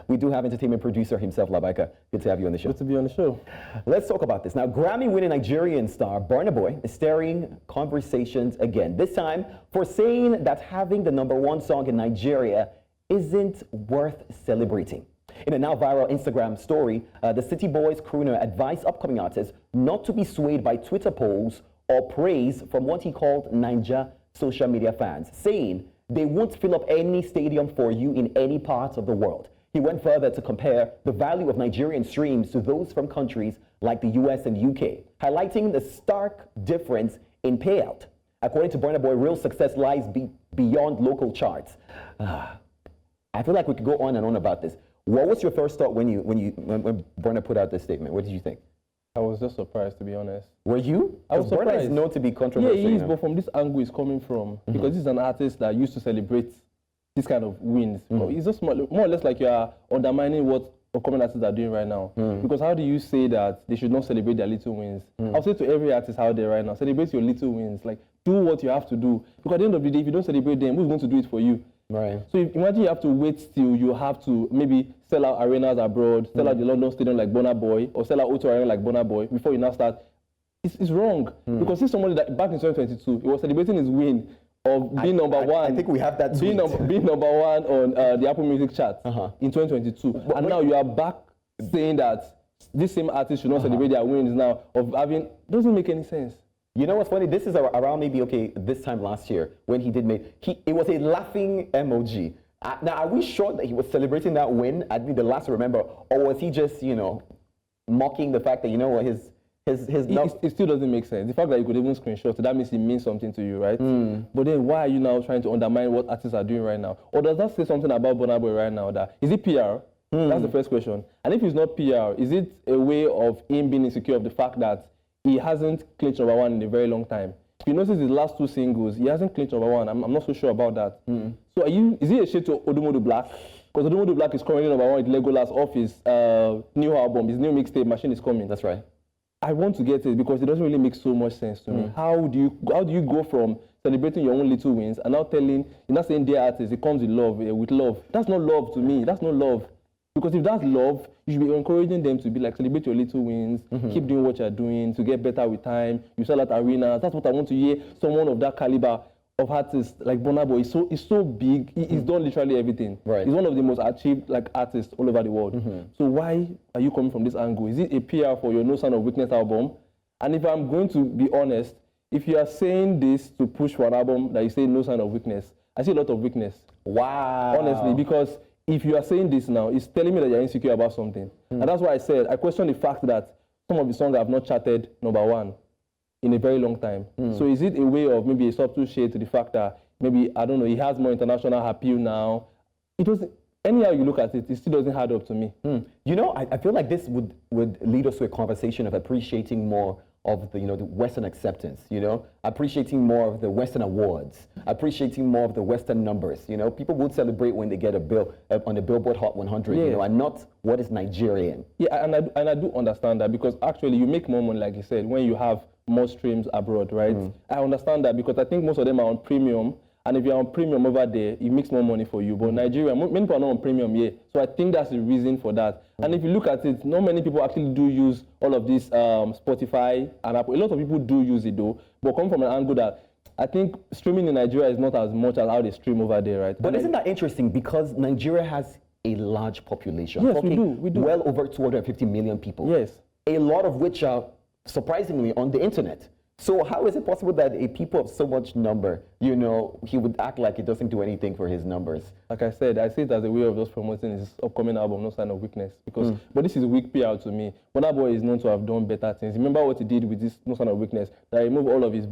We do have entertainment producer himself, Labaika. Good to have you on the show. Good to be on the show. Let's talk about this. Now, Grammy-winning Nigerian star Burna is stirring conversations again, this time for saying that having the #1 song in Nigeria isn't worth celebrating. In a now viral Instagram story, the City Boys crooner advised upcoming artists not to be swayed by Twitter polls or praise from what he called Ninja social media fans, saying they won't fill up any stadium for you in any part of the world. He went further to compare the value of Nigerian streams to those from countries like the US and UK, highlighting the stark difference in payout. According to Burna Boy, real success lies beyond local charts. I feel like we could go on and on about this. What was your first thought when Burna put out this statement? What did you think? I was just surprised, to be honest. Were you? I was surprised. Burna is known to be controversial. Yeah, he is, but from this angle he's coming from, because this is an artist that used to celebrate this kind of wins. It's just more or less like you are undermining what upcoming artists are doing right now. Because how do you say that they should not celebrate their little wins? I'll say to every artist out there right now, celebrate your little wins. Like, do what you have to do. Because at the end of the day, if you don't celebrate them, who's going to do it for you? Right. So imagine you have to wait till you have to maybe sell out arenas abroad, sell out the London Stadium like Burna Boy, or sell out O2 Arena like Burna Boy before you now start. It's wrong. Because see somebody that back in 2022, he was celebrating his win of being number one. I think we have that tweet. Being number one on the Apple Music chart in 2022. And now you are back saying that this same artist should not celebrate their wins now of having, doesn't make any sense. You know what's funny? This is around maybe, this time last year when he did it was a laughing emoji. Now, are we sure that he was celebrating that win? I'd be the last to remember. Or was he just, mocking the fact that, It still doesn't make sense. The fact that you could even screenshot it, that means it means something to you, right? But then why are you now trying to undermine what artists are doing right now? Or does that say something about Burna Boy right now? That is it PR? That's the first question. And if it's not PR, is it a way of him being insecure of the fact that he hasn't clinched #1 in a very long time? If you notice his last 2 singles, he hasn't clinched #1. I'm not so sure about that. So is he a shade to Odumodu Black? Because Odumodu Black is currently #1 with Legolas off his new album, his new mixtape, Machine is Coming. That's right. I want to get it because it doesn't really make so much sense to me. How do you go from celebrating your own little wins and now you're not saying dear artist, it comes with love. That's not love to me. That's not love. Because if that's love, you should be encouraging them to be like, celebrate your little wins, keep doing what you're doing to get better with time. You sell out arenas. That's what I want to hear. Someone of that caliber of artists like Burna Boy is so big. He's done literally everything. Right. He's one of the most achieved artists all over the world. So why are you coming from this angle? Is it a PR for your No Sign of Weakness album? And if I'm going to be honest, if you are saying this to push for an album that you say No Sign of Weakness, I see a lot of weakness. Wow. Honestly, because if you are saying this now, it's telling me that you're insecure about something. And that's why I question the fact that some of the songs have not charted #1 in a very long time. So is it a way of maybe a subtle shade to the fact that maybe, I don't know, he has more international appeal now? It doesn't, anyhow you look at it, it still doesn't add up to me. I feel like this would lead us to a conversation of appreciating more of the Western acceptance, appreciating more of the Western awards, appreciating more of the Western numbers. People would celebrate when they get a bill on the Billboard Hot 100, and not what is Nigerian. Yeah, and I do understand that because actually you make more money, like you said, when you have more streams abroad, right? I understand that because I think most of them are on premium. And if you're on premium over there, it makes more money for you. But Nigeria, many people are not on premium yet. So I think that's the reason for that. And if you look at it, not many people actually do use all of this Spotify and Apple. A lot of people do use it though. But come from an angle that I think streaming in Nigeria is not as much as how they stream over there, right? But isn't that interesting? Because Nigeria has a large population. Yes, we do. Well over 250 million people. Yes. A lot of which are surprisingly on the internet. So how is it possible that a people of so much number, he would act like he doesn't do anything for his numbers? Like I said, I see it as a way of just promoting his upcoming album, No Sign of Weakness. Because, but this is weak PR to me. Burna Boy is known to have done better things. Remember what he did with this No Sign of Weakness? That he removed all of his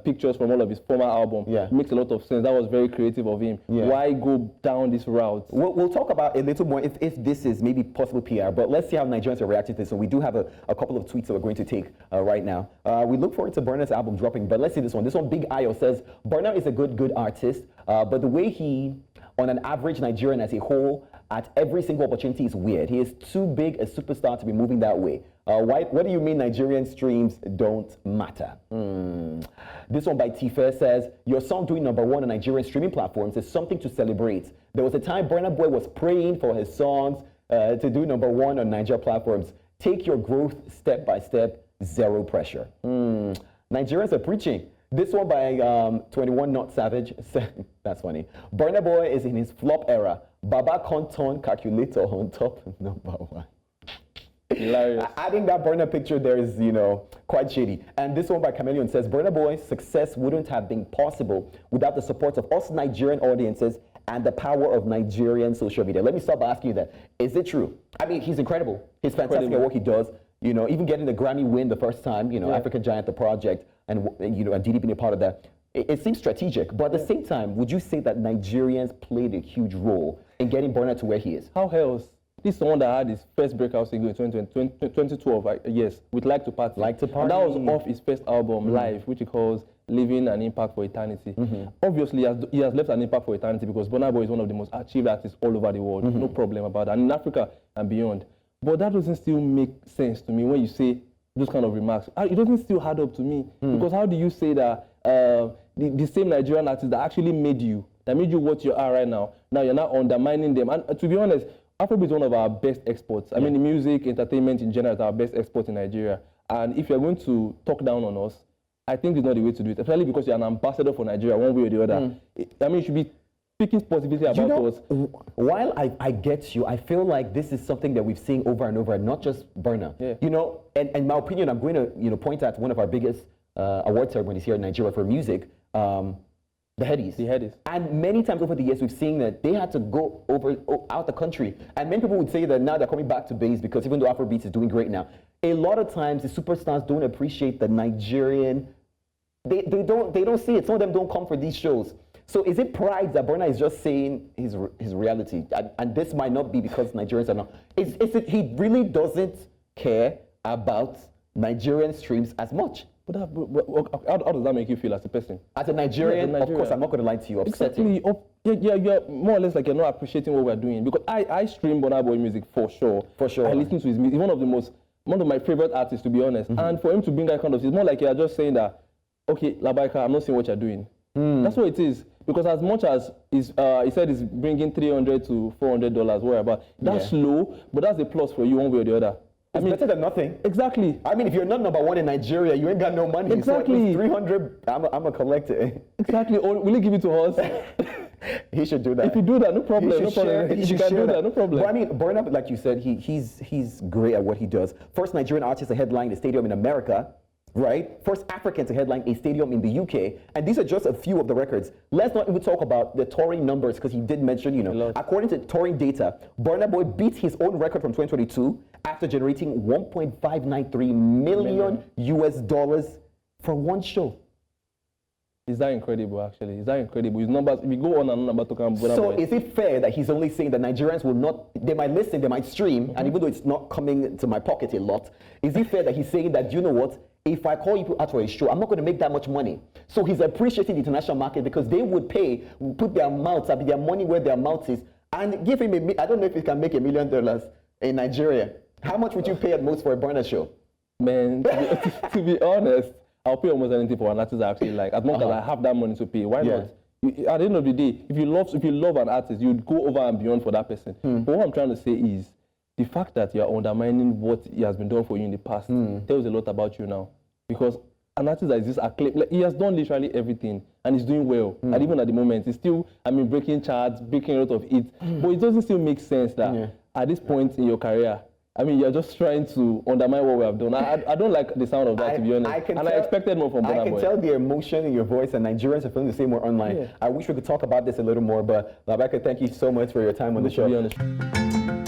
pictures from all of his former album. Yeah. It makes a lot of sense. That was very creative of him. Yeah. Why go down this route? We'll talk about a little more if this is maybe possible PR, but let's see how Nigerians are reacting to this. So we do have a couple of tweets that we're going to take right now. We look forward to Burna's album dropping, but let's see this one. This one, Big Ayo says, Burna is a good artist, but the way he, on an average Nigerian as a whole, at every single opportunity is weird. He is too big a superstar to be moving that way. What do you mean Nigerian streams don't matter? This one by Tife says, your song doing #1 on Nigerian streaming platforms is something to celebrate. There was a time Burna Boy was praying for his songs to do #1 on Nigeria platforms. Take your growth step by step, zero pressure. Nigerians are preaching. This one by 21 Not Savage. That's funny. Burna Boy is in his flop era. Baba Conton calculator on top #1. Hilarious. Adding that Burna picture there is, quite shady. And this one by Chameleon says, Burna Boy's success wouldn't have been possible without the support of us Nigerian audiences and the power of Nigerian social media. Let me start by asking you that. Is it true? I mean, he's incredible. He's fantastic at what he does. Even getting the Grammy win the first time, African Giant, the project, and Didi being a part of that. It seems strategic, but at the same time, would you say that Nigerians played a huge role in getting Burna to where he is? How else? This is someone that had his first breakout single in 2012, yes, with Like to Party. Like to Party. And that was off his first album, Live, which he calls Leaving an Impact for Eternity. Obviously, he has left an impact for eternity because Burna Boy is one of the most achieved artists all over the world. No problem about that. And in Africa and beyond. But that doesn't still make sense to me when you say those kind of remarks. It doesn't still add up to me. Because how do you say that the same Nigerian artist that actually made you what you are right now you're not undermining them? And to be honest, Afrobeats is one of our best exports. I mean, the music, entertainment in general is our best export in Nigeria. And if you're going to talk down on us, I think it's not the way to do it, especially because you're an ambassador for Nigeria one way or the other. I mean, you should be speaking positively about us. While I get you, I feel like this is something that we've seen over and over, not just Burna. And in my opinion, I'm going to point out one of our biggest award ceremonies here in Nigeria for music, the Headies. And many times over the years, we've seen that they had to go out the country. And many people would say that now they're coming back to base because even though Afrobeats is doing great now, a lot of times the superstars don't appreciate the Nigerian. They don't see it. Some of them don't come for these shows. So is it pride that Burna is just saying his reality? And this might not be because Nigerians are not. Is it he really doesn't care about Nigerian streams as much? But how does that make you feel as a person? As a Nigerian, of course, I'm not going to lie to you. Exactly. You're more or less like you're not appreciating what we're doing. Because I stream Burna Boy music for sure. For sure. I listen to his music. He's one of my favorite artists, to be honest. And for him to bring that kind of, it's more like you're just saying that, okay, Labaika, I'm not seeing what you're doing. That's what it is. Because as much as he said he's bringing $300 to $400, whatever, that's low, but that's a plus for you one way or the other. It's better than nothing. Exactly. I mean, if you're not #1 in Nigeria, you ain't got no money. Exactly. So 300, I'm a collector. Exactly. Or will he give it to us? He should do that. If you do that, no problem. He can do that, no problem. But I mean, Burna, like you said, he's great at what he does. First Nigerian artist to headline a stadium in America, right? First African to headline a stadium in the UK. And these are just a few of the records. Let's not even talk about the touring numbers because he did mention, according to touring data, Burna Boy beat his own record from 2022 after generating $1.593 million US for one show. Is that incredible, actually? Is that incredible? His numbers, if you go on and on about talking about Burna Boy. So is it fair that he's only saying that Nigerians will not, they might listen, they might stream, and even though it's not coming to my pocket a lot, is it fair that he's saying that, you know what, if I call you out for a show, I'm not going to make that much money. So he's appreciating the international market because they would put their mouths, their money where their mouth is, and give him I don't know if he can make $1 million in Nigeria. How much would you pay at most for a Burna show? Man, to be honest, I'll pay almost anything for an artist I actually like, as long as I have that money to pay. Why not? At the end of the day, if you love an artist, you'd go over and beyond for that person. But what I'm trying to say is, the fact that you're undermining what he has been doing for you in the past tells a lot about you now. Because an artist that is this acclaimed, like, he has done literally everything and he's doing well. And even at the moment, he's still, breaking charts, breaking a lot of hits. But it doesn't still make sense that at this point in your career, you're just trying to undermine what we have done. I don't like the sound of that, to be honest. I expected more from Burna Boy. I can tell the emotion in your voice, and Nigerians are feeling the same way online. Yeah. I wish we could talk about this a little more, but Labaka, thank you so much for your time on the show. To be honest.